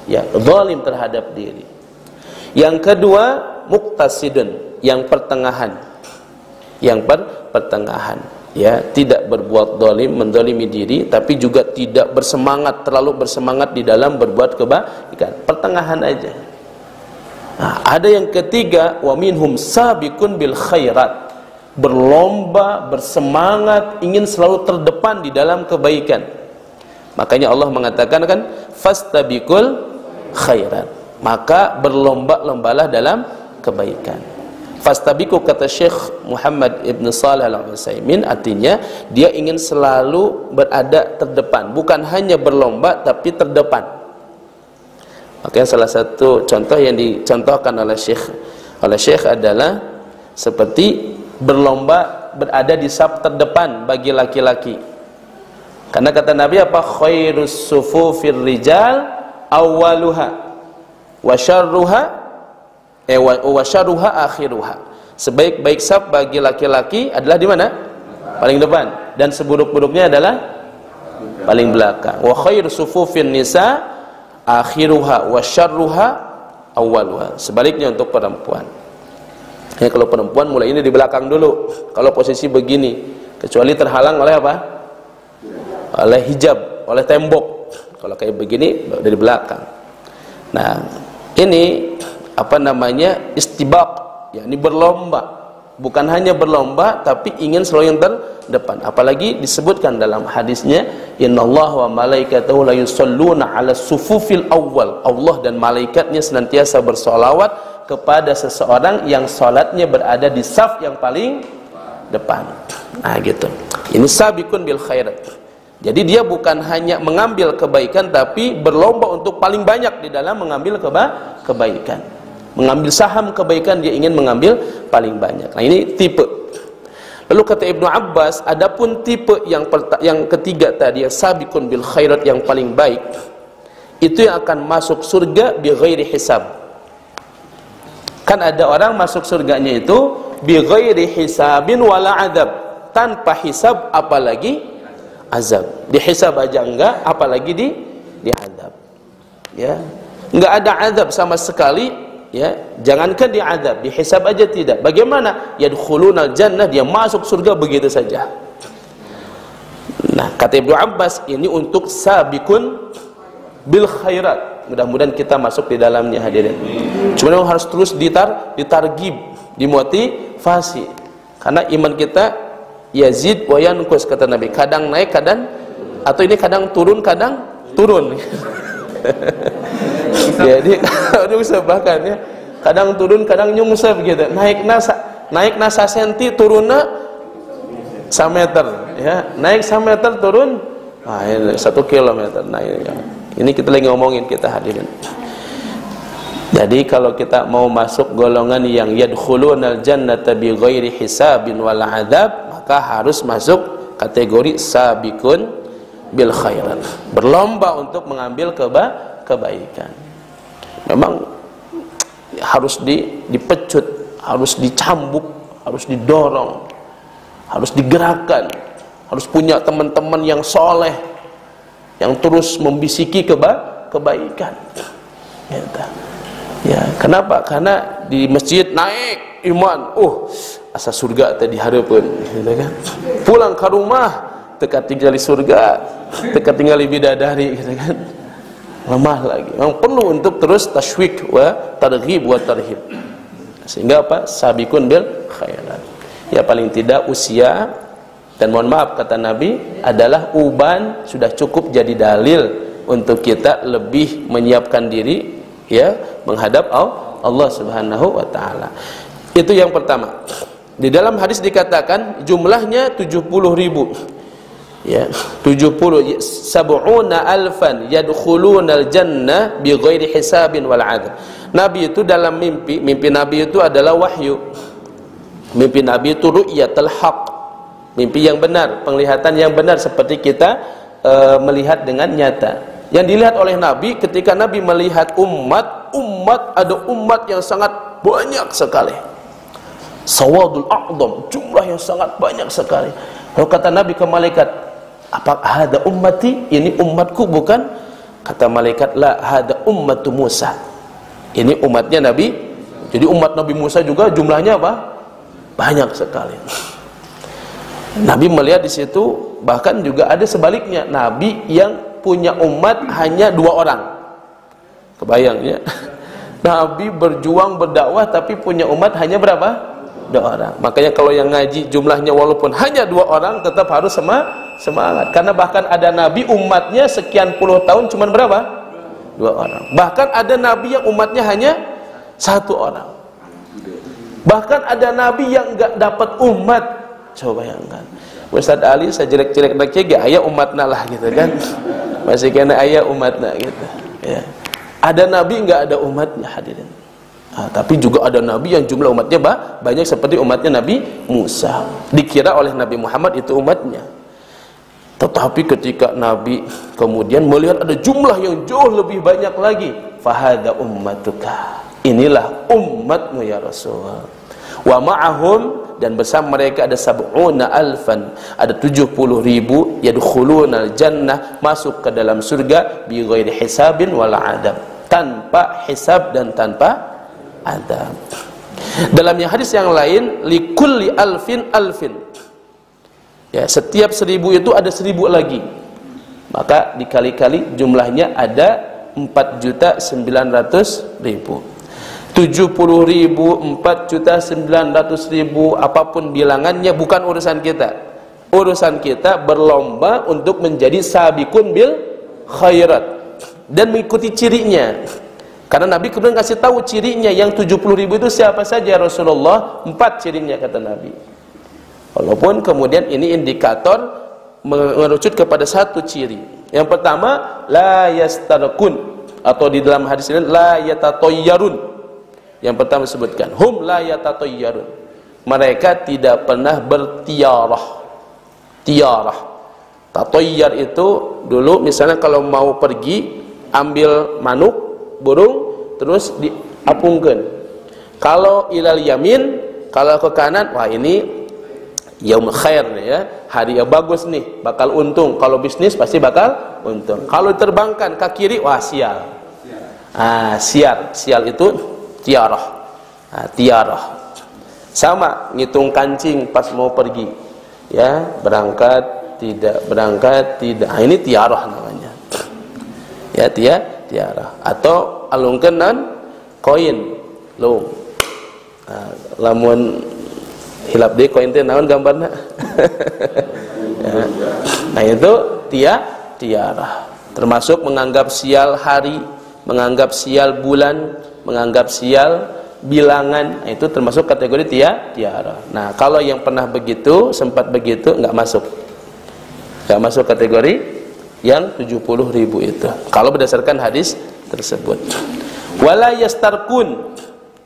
A: Ya, zalim terhadap diri. Yang kedua, muqtasidun, yang pertengahan. Yang pertengahan, ya, tidak berbuat zalim, menzalimi diri, tapi juga tidak terlalu bersemangat di dalam berbuat kebaikan. Pertengahan aja. Nah, ada yang ketiga, wa minhum sabiqun bil khairat, berlomba, bersemangat, ingin selalu terdepan di dalam kebaikan. Makanya Allah mengatakan kan, fastabiqul khairat, maka berlomba-lombalah dalam kebaikan. Fastabiqu, kata Syekh Muhammad Ibn Shalih Al-Utsaimin, artinya dia ingin selalu berada terdepan, bukan hanya berlomba tapi terdepan. Makanya salah satu contoh yang dicontohkan oleh Syekh adalah seperti berlomba berada di saf terdepan bagi laki-laki. Karena kata Nabi apa? Khairus sufufir rijal awwaluha wa syarruha akhiruha. Sebaik-baik saf bagi laki-laki adalah di mana? Paling depan. Dan seburuk-buruknya adalah paling belakang. Wa khairus sufufin nisa akhiruha wa syarruha awwaluha. Sebaliknya untuk perempuan. Ya, kalau perempuan mulai ini di belakang dulu. Kalau posisi begini, kecuali terhalang oleh apa? Oleh hijab, oleh tembok. Kalau kayak begini dari belakang. Nah, ini apa namanya? Istibaq, yakni berlomba. Bukan hanya berlomba tapi ingin selalu yang terdepan. Apalagi disebutkan dalam hadisnya, innallaha wa malaikatahu la yusholluna 'alas sufufil awwal. Allah dan malaikatnya senantiasa bersolawat kepada seseorang yang salatnya berada di saf yang paling depan. Nah, gitu. Ini sabiqun bil khairat. Jadi dia bukan hanya mengambil kebaikan tapi berlomba untuk paling banyak di dalam mengambil kebaikan. Mengambil saham kebaikan, dia ingin mengambil paling banyak. Nah, ini tipe. Lalu kata Ibnu Abbas, adapun tipe yang ketiga tadi, yang sabiqun bil khairat, yang paling baik, itu yang akan masuk surga bi ghairi hisab. Kan ada orang masuk surganya itu bi ghairi hisabin wala adab, tanpa hisab apalagi azab. Dihisab aja enggak, apalagi di azab. Ya. Enggak ada azab sama sekali, ya. Jangankan diazab, dihisab aja tidak. Bagaimana? Yadkhulunal jannah, dia masuk surga begitu saja. Nah, kata Ibnu Abbas, ini untuk sabiqun bil khairat. Mudah-mudahan kita masuk di dalamnya, hadirin. Cuma memang harus terus ditargib, dimotivasi. Karena iman kita yazid wa yanqus, kata Nabi. Kadang naik, kadang, atau ini kadang turun, turun. Jadi nyungsep bahkan ya. Kadang turun, kadang nyungsep gitu. Naik nasa senti, turunnya sameter ya. Naik sameter, turun 1 kilometer. Nah, ini kita lagi ngomongin, kita hadirin. Jadi kalau kita mau masuk golongan yang yadkhulunal jannata bi ghairi hisabin wal adzab, maka harus masuk kategori sabiqun bil khairat. Berlomba untuk mengambil kebaikan. Memang harus dipecut, harus dicambuk, harus didorong, harus digerakkan, harus punya teman-teman yang soleh, yang terus membisiki kebaikan. Ya, kenapa? Karena di masjid naik iman, asa surga tadi hareupeun, gitu kan. Pulang ke rumah teka tinggal di surga, teka tinggal di bidadari, gitu kan. Lemah lagi. Memang perlu untuk terus tasywiq wa targhib wa tarhib. Sehingga apa? Sabiqun bil khairat. Ya, paling tidak usia, dan mohon maaf kata Nabi, adalah uban sudah cukup jadi dalil untuk kita lebih menyiapkan diri, ya, menghadap Allah Subhanahu wa taala. Itu yang pertama. Di dalam hadis dikatakan jumlahnya 70.000. Ya, 70 alfan yadkhulunal jannah bi ghairi hisabin wal adab. Nabi itu dalam mimpi Nabi itu adalah wahyu. Mimpi Nabi itu ru'yatul haq, mimpi yang benar, penglihatan yang benar, seperti kita melihat dengan nyata. Yang dilihat oleh Nabi ketika Nabi melihat ada umat yang sangat banyak sekali. Sawadul a'dham, jumlah yang sangat banyak sekali. Lalu kata Nabi ke malaikat, apa hada ummati, ini umatku bukan? Kata malaikat, la hada ummatu Musa, ini umatnya Nabi. Jadi umat Nabi Musa juga jumlahnya apa? Banyak sekali. Nabi melihat di situ, bahkan juga ada sebaliknya, Nabi yang punya umat hanya 2 orang. Kebayang ya? Nabi berjuang berdakwah tapi punya umat hanya berapa? 2 orang. Makanya kalau yang ngaji jumlahnya walaupun hanya 2 orang tetap harus semangat. Karena bahkan ada Nabi umatnya sekian puluh tahun cuman berapa? 2 orang. Bahkan ada Nabi yang umatnya hanya 1 orang. Bahkan ada Nabi yang enggak dapat umat. Coba bayangkan. Ustaz Ali saya jelek-jelek nak ayah umatna lah gitu kan. Masih kena ayah umatna gitu. Ya. Ada nabi nggak ada umatnya, hadirin. Tapi juga ada nabi yang jumlah umatnya banyak seperti umatnya Nabi Musa. Dikira oleh Nabi Muhammad itu umatnya. Tetapi ketika Nabi kemudian melihat ada jumlah yang jauh lebih banyak lagi, fahada ummatuka, inilah umatmu ya Rasul. Wa ma'ahum, dan bersama mereka ada sab'una alfan, ada 70.000 yadkhulunal jannah, masuk ke dalam surga bi ghairi hisabin wala adab, tanpa hisab dan tanpa adab. Dalam yang hadis yang lain, likulli alfin alfin, ya, setiap 1000 itu ada 1000 lagi, maka dikali-kali jumlahnya ada 4.900.000. 70.000, 4.900.000, apapun bilangannya bukan urusan kita. Urusan kita berlomba untuk menjadi sabiqun bil khairat dan mengikuti cirinya. Karena Nabi kemudian kasih tahu cirinya, yang 70.000 itu siapa saja Rasulullah? 4 cirinya kata Nabi. Walaupun kemudian ini indikator mengerucut kepada satu ciri. Yang pertama, la yastarkun, atau di dalam hadis ini la yatatayyarun. Yang pertama disebutkan hum la yatatayyarun, mereka tidak pernah bertiarah. Tiarah, tatayyar itu dulu misalnya kalau mau pergi ambil manuk, burung, terus diapungkan. Kalau ilal yamin, kalau ke kanan, wah ini yaum khair ya, hari yang bagus nih, bakal untung. Kalau bisnis pasti bakal untung. Kalau terbangkan ke kiri, wah sial. Sial itu tiarah. Tiarah sama ngitung kancing pas mau pergi, ya, berangkat tidak, ini tiarah namanya, ya, tiarah. Atau alungkenan koin lung, lamun hilap deh koin teh naon gambarna. Ya. Nah itu tiarah, termasuk menganggap sial hari, menganggap sial bulan, menganggap sial bilangan, itu termasuk kategori tiara. Nah kalau yang pernah begitu, sempat begitu, nggak masuk kategori yang 70.000 itu kalau berdasarkan hadis tersebut. Wala yastarkun,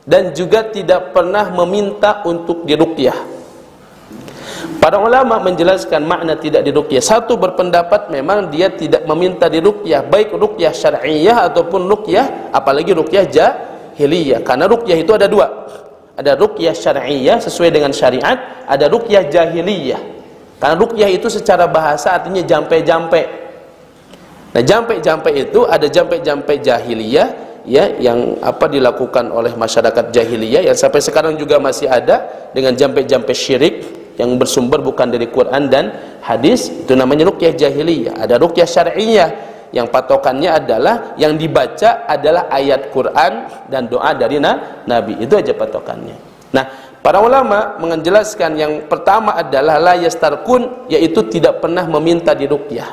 A: dan juga tidak pernah meminta untuk diruqyah. Para ulama menjelaskan makna tidak diruqyah. Satu berpendapat memang dia tidak meminta diruqyah, baik ruqyah syar'iyyah ataupun ruqyah, apalagi ruqyah jahiliyah. Karena ruqyah itu ada dua. Ada ruqyah syar'iyyah sesuai dengan syariat, ada ruqyah jahiliyah. Karena ruqyah itu secara bahasa artinya jampe-jampe. Nah, jampe-jampe itu ada jampe-jampe jahiliyah, ya, yang dilakukan oleh masyarakat jahiliyah yang sampai sekarang juga masih ada, dengan jampe-jampe syirik yang bersumber bukan dari Quran dan hadis, itu namanya ruqyah jahiliyah. Ada ruqyah syar'iyyah yang patokannya adalah yang dibaca adalah ayat Quran dan doa dari Nabi. Itu aja patokannya. Nah, para ulama menjelaskan yang pertama adalah la yastarkun, yaitu tidak pernah meminta diruqyah.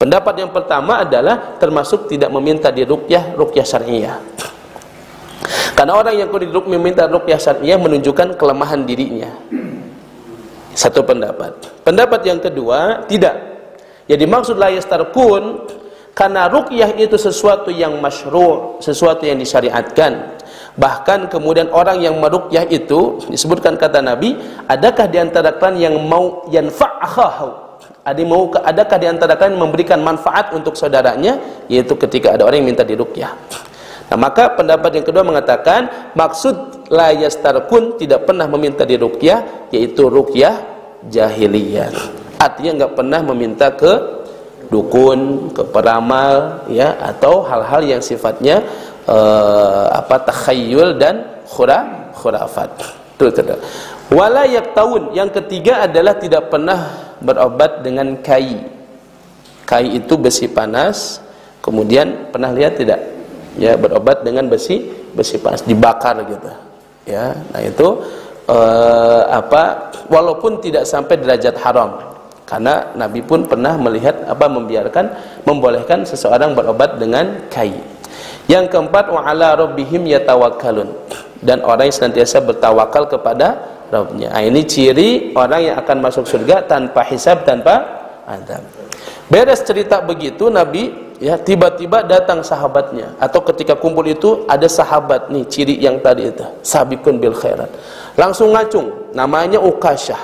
A: Pendapat yang pertama adalah termasuk tidak meminta diruqyah, ruqyah syar'iyyah. Karena orang yang meminta ruqyah syar'iyyah menunjukkan kelemahan dirinya. Satu pendapat. Pendapat yang kedua, tidak. Yang dimaksud la yastarkun karena ruqyah itu sesuatu yang masyru', sesuatu yang disyariatkan. Bahkan kemudian orang yang meruqyah itu disebutkan kata Nabi, adakah di antara kalian yang mau yanfa'ahu? Adakah di antara kalian memberikan manfaat untuk saudaranya? Yaitu ketika ada orang yang minta diruqyah. Nah, maka pendapat yang kedua mengatakan maksud la yastarkun tidak pernah meminta diruqyah, yaitu ruqyah jahiliyah. Artinya enggak pernah meminta ke dukun, ke peramal, ya, atau hal-hal yang sifatnya takhayyul dan khurafat. Itu. Wala yaktawun, yang ketiga adalah tidak pernah berobat dengan kai. Kai itu besi panas. Kemudian pernah lihat tidak? Ya, berobat dengan besi panas, dibakar gitu. Ya, nah itu walaupun tidak sampai derajat haram. Karena Nabi pun pernah melihat membolehkan seseorang berobat dengan kai. Yang keempat, wa ala rabbihim yatawakkalun, dan orang yang senantiasa bertawakal kepada Rabbnya. Nah, ini ciri orang yang akan masuk surga tanpa hisab, tanpa adab. Beres cerita begitu, Nabi ya tiba-tiba datang sahabatnya, atau ketika kumpul itu ada sahabat nih, ciri yang tadi itu, sabiqun bil khairat. Langsung ngacung, namanya Ukasyah.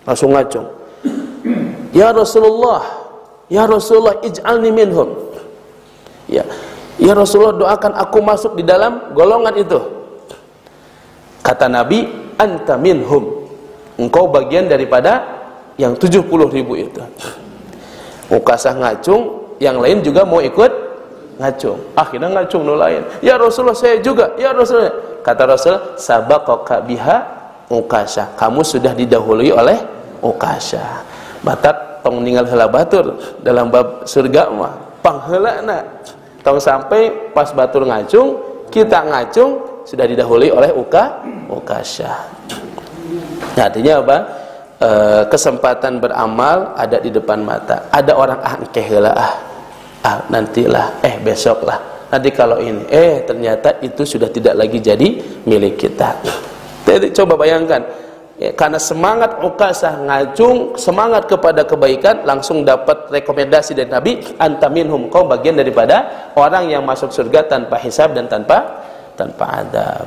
A: Langsung ngacung. Ya Rasulullah, ij'alni minhum. Ya Rasulullah, doakan aku masuk di dalam golongan itu. Kata Nabi, anta minhum. Engkau bagian daripada yang 70.000 itu. Ukasyah ngacung, yang lain juga mau ikut ngacung. Akhirnya ngacung no lain. Ya Rasulullah, saya juga. Ya Rasulullah. Kata Rasul, sabaqaka biha Ukasyah. Kamu sudah didahului oleh Ukasyah. Batak tong ninggal heula batur dalam bab surga mah pangheulana. Tong sampai pas batur ngacung, kita ngacung sudah didahului oleh Ukasyah. Nah, artinya apa? Kesempatan beramal ada di depan mata. Ada orang engkeh heula nantilah, besoklah. Nanti kalau ini, ternyata itu sudah tidak lagi jadi milik kita. Jadi coba bayangkan, karena semangat Ukasyah ngacung, semangat kepada kebaikan, langsung dapat rekomendasi dari Nabi, anta minhum, kau bagian daripada orang yang masuk surga tanpa hisab dan tanpa adab.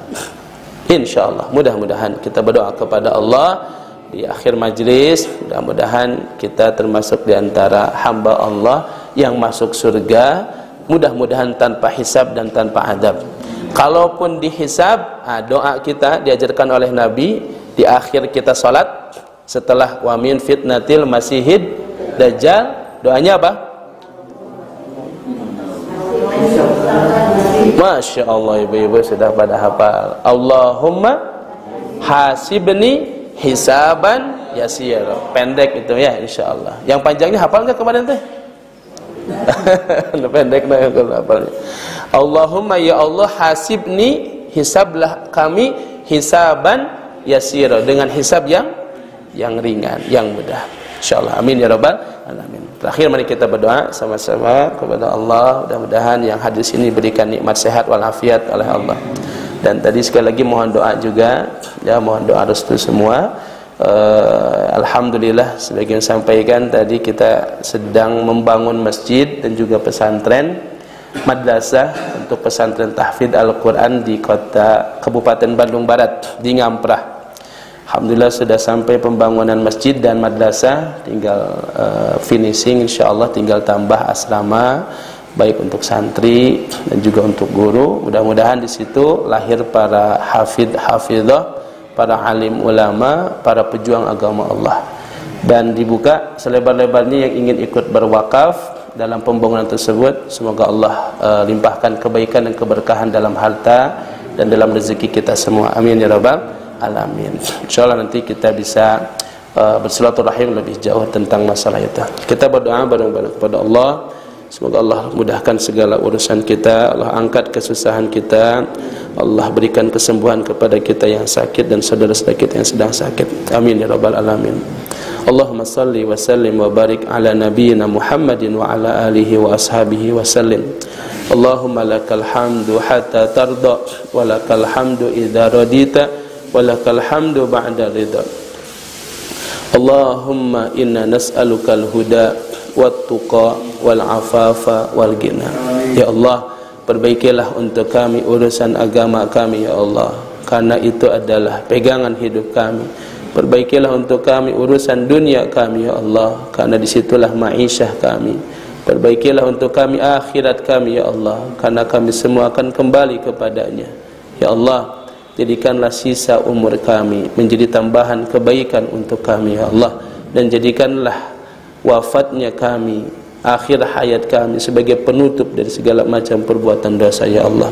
A: Insyaallah, mudah-mudahan kita berdoa kepada Allah di akhir majlis, mudah-mudahan kita termasuk di antara hamba Allah yang masuk surga, mudah-mudahan tanpa hisab dan tanpa adab. Kalaupun dihisab, doa kita diajarkan oleh Nabi di akhir kita salat setelah wa min fitnatil masihid dajjal, doanya apa? Masya Allah, ibu-ibu sudah pada hafal. Allahumma hasibni hisaban yasir. Pendek itu ya, insyaallah. Yang panjangnya hafal nggak kemarin teh? Pendek nah kalau hafalnya. Allahumma ya Allah, hasibni, hisablah kami hisaban yasir, dengan hisab yang ringan, yang mudah. Insyaallah. Amin ya rabbal alamin. Terakhir mari kita berdoa sama-sama kepada Allah, mudah-mudahan yang hadis ini berikan nikmat sehat walafiat oleh Allah. Dan tadi sekali lagi mohon doa juga, ya, mohon doa restu semua. Alhamdulillah, sebagian sampaikan tadi kita sedang membangun masjid dan juga pesantren madrasah untuk pesantren tahfidz Al-Quran di kota Kabupaten Bandung Barat di Ngamprah. Alhamdulillah sudah sampai pembangunan masjid dan madrasah, tinggal finishing, insyaallah tinggal tambah asrama baik untuk santri dan juga untuk guru. Mudah-mudahan di situ lahir para hafidh-hafidhah, para alim ulama, para pejuang agama Allah. Dan dibuka selebar-lebarnya yang ingin ikut berwakaf dalam pembangunan tersebut. Semoga Allah limpahkan kebaikan dan keberkahan dalam harta dan dalam rezeki kita semua. Amin ya rabbal alamin. Insyaallah nanti kita bisa bersilaturahim lebih jauh tentang masalah itu. Kita berdoa bareng-bareng kepada Allah. Semoga Allah mudahkan segala urusan kita, Allah angkat kesusahan kita, Allah berikan kesembuhan kepada kita yang sakit dan saudara-saudara kita yang sedang sakit. Amin ya rabbal alamin. Allahumma salli wa sallim wa barik ala nabiyyina Muhammadin wa ala alihi wa ashabihi wa sallim. Allahumma lakal hamdu hatta tarda wa lakal hamdu idza radita wa lakal hamdu ba'da ridha. Allahumma inna nas'alukal huda wat-tuqa wal-afafa wal-ghina. Ya Allah, perbaikilah untuk kami urusan agama kami ya Allah, karena itu adalah pegangan hidup kami. Perbaikilah untuk kami urusan dunia kami ya Allah, karena disitulah ma'isyah kami. Perbaikilah untuk kami akhirat kami ya Allah, karena kami semua akan kembali kepadanya. Ya Allah, jadikanlah sisa umur kami menjadi tambahan kebaikan untuk kami ya Allah, dan jadikanlah wafatnya kami, akhir hayat kami sebagai penutup dari segala macam perbuatan dosa ya Allah.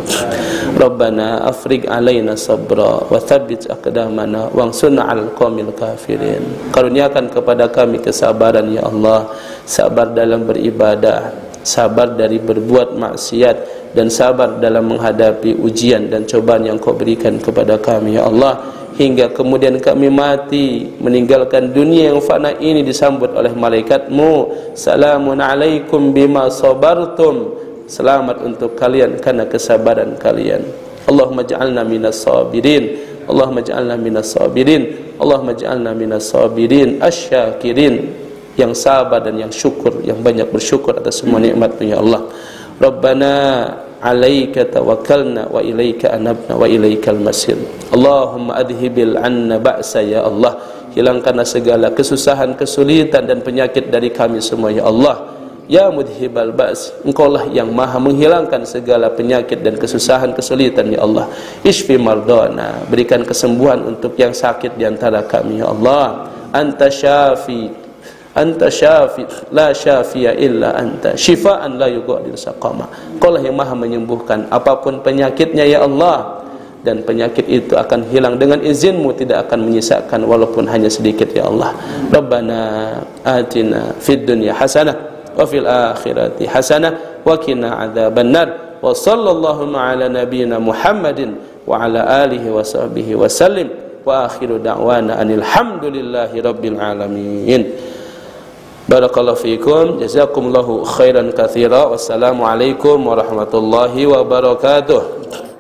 A: Rabbana afriq alaina sabra wa tsabbit aqdamana wansurna 'alal qaumil kafirin. Karuniakan kepada kami kesabaran ya Allah, sabar dalam beribadah, sabar dari berbuat maksiat, dan sabar dalam menghadapi ujian dan cobaan yang Kau berikan kepada kami ya Allah, hingga kemudian kami mati meninggalkan dunia yang fana ini disambut oleh malaikat-Mu. Salamun alaikum bima sabartum. Selamat untuk kalian karena kesabaran kalian. Allahumma ja'alna minas sabirin. Allahumma ja'alna minas sabirin. Allahumma ja'alna minas sabirin asyakirin. yang sabar dan yang syukur, yang banyak bersyukur atas semua nikmat-Mu ya Allah. Rabbana 'alaika tawakkalna wa ilaika anabna wa ilaikal masir. Allahumma adhibil 'anna ba'sa ya Allah. Hilangkanlah segala kesusahan, kesulitan dan penyakit dari kami semua ya Allah. Ya mudhibal ba's, Engkaulah yang maha menghilangkan segala penyakit dan kesusahan, kesulitan ya Allah. Ishfi mardana, berikan kesembuhan untuk yang sakit di antara kami ya Allah. Anta syafi, la syafiya illa anta, syifaan la yughadiru saqama. Engkaulah yang maha menyembuhkan apapun penyakitnya ya Allah, dan penyakit itu akan hilang dengan izin-Mu, tidak akan menyisakan walaupun hanya sedikit ya Allah. Rabbana atina fid dunya hasanah wa fil akhirati hasanah wa qina adzabannar. Wa sallallahu ala nabiyyina Muhammadin wa ala alihi wa sahbihi wa sallim. Wa akhiru da'wana anil hamdulillahi rabbil alamin. Barakallahu fiikum, jazakumullahu khairan katsira. Wassalamu alaikum warahmatullahi wabarakatuh.